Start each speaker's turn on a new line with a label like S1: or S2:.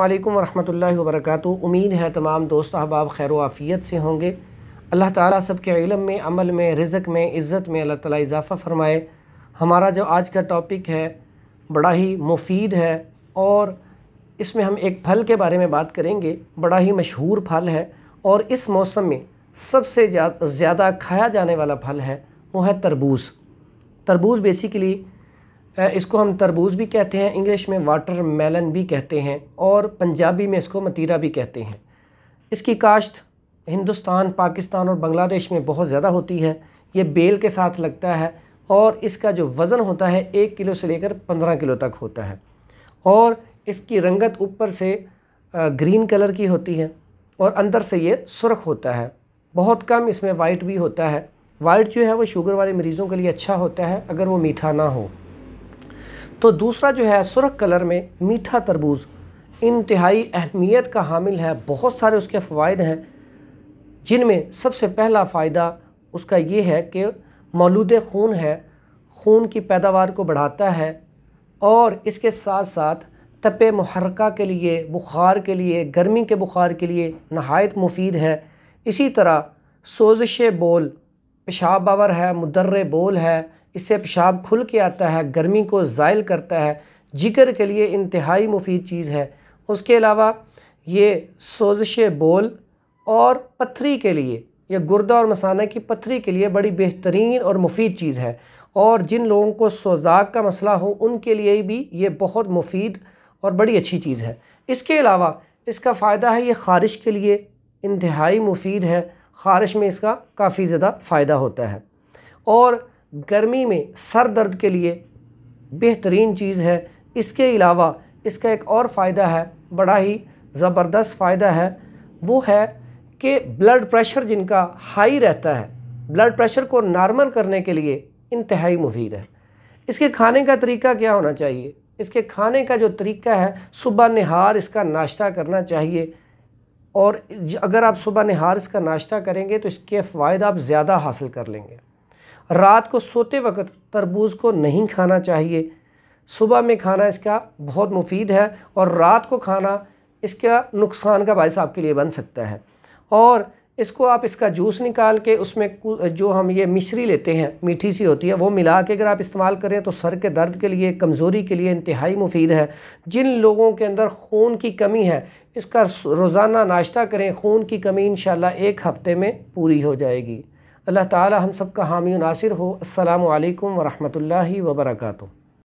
S1: वालेकुम वरहमतुल्लाहि वबरकातुहू। उम्मीद है तमाम दोस्त अहबाब खैर व आफ़ियत से होंगे। अल्लाह ताला सबके इल्म में, अमल में, रिज़्क़ में, इज़्ज़त में अल्लाह ताला इजाफ़ा फ़रमाए। हमारा जो आज का टॉपिक है बड़ा ही मुफ़ीद है और इसमें हम एक फल के बारे में बात करेंगे। बड़ा ही मशहूर फल है और इस मौसम में सबसे ज़्यादा खाया जाने वाला फल है, वो है तरबूज़। तरबूज़ बेसिकली इसको हम तरबूज़ भी कहते हैं, इंग्लिश में वाटर मेलन भी कहते हैं और पंजाबी में इसको मतीरा भी कहते हैं। इसकी काश्त हिंदुस्तान, पाकिस्तान और बांग्लादेश में बहुत ज़्यादा होती है। ये बेल के साथ लगता है और इसका जो वज़न होता है 1 किलो से लेकर 15 किलो तक होता है और इसकी रंगत ऊपर से ग्रीन कलर की होती है और अंदर से ये सुर्ख होता है। बहुत कम इसमें वाइट भी होता है। वाइट जो है वो शुगर वाले मरीज़ों के लिए अच्छा होता है अगर वो मीठा ना हो। तो दूसरा जो है सुर्ख कलर में मीठा तरबूज़ इंतहाई अहमियत का हामिल है। बहुत सारे उसके फ़वाइद हैं, जिनमें सबसे पहला फ़ायदा उसका ये है कि मौलूद खून है, खून की पैदावार को बढ़ाता है और इसके साथ साथ तपे मुहर्रका के लिए, बुखार के लिए, गर्मी के बुखार के लिए नहायत मुफीद है। इसी तरह सोज़िश बोल, पेशाब बावर है, मुदर्रे बोल है, इससे पेशाब खुल के आता है, गर्मी को ज़ाइल करता है, जिगर के लिए इंतहाई मुफीद चीज़ है। उसके अलावा ये सोज़िश बोल और पथरी के लिए, या गुर्दा और मसाना की पथरी के लिए बड़ी बेहतरीन और मुफीद चीज़ है और जिन लोगों को सोज़ाक का मसला हो उनके लिए भी ये बहुत मुफीद और बड़ी अच्छी चीज़ है। इसके अलावा इसका फ़ायदा है, ये ख़ारिश के लिए इंतहाई मुफीद है। ख़ारिश में इसका काफ़ी ज़्यादा फ़ायदा होता है और गर्मी में सर दर्द के लिए बेहतरीन चीज़ है। इसके अलावा इसका एक और फ़ायदा है, बड़ा ही ज़बरदस्त फ़ायदा है, वो है कि ब्लड प्रेशर जिनका हाई रहता है, ब्लड प्रेशर को नॉर्मल करने के लिए इंतहाई मुफीद है। इसके खाने का तरीका क्या होना चाहिए? इसके खाने का जो तरीका है, सुबह निहार इसका नाश्ता करना चाहिए और अगर आप सुबह निहार इसका नाश्ता करेंगे तो इसके फ़वाइद आप ज़्यादा हासिल कर लेंगे। रात को सोते वक्त तरबूज़ को नहीं खाना चाहिए, सुबह में खाना इसका बहुत मुफीद है और रात को खाना इसका नुकसान का बायस आपके लिए बन सकता है। और इसको आप इसका जूस निकाल के उसमें जो हम ये मिश्री लेते हैं, मीठी सी होती है, वो मिला के अगर आप इस्तेमाल करें तो सर के दर्द के लिए, कमज़ोरी के लिए इंतहाई मुफीद है। जिन लोगों के अंदर खून की कमी है, इसका रोज़ाना नाश्ता करें, खून की कमी इंशाअल्लाह 1 हफ़्ते में पूरी हो जाएगी। अल्लाह ताला हम सब का हामी नासिर हो। अस्सलामु अलैकुम वरहमतुल्लाहि वबरकातुहू।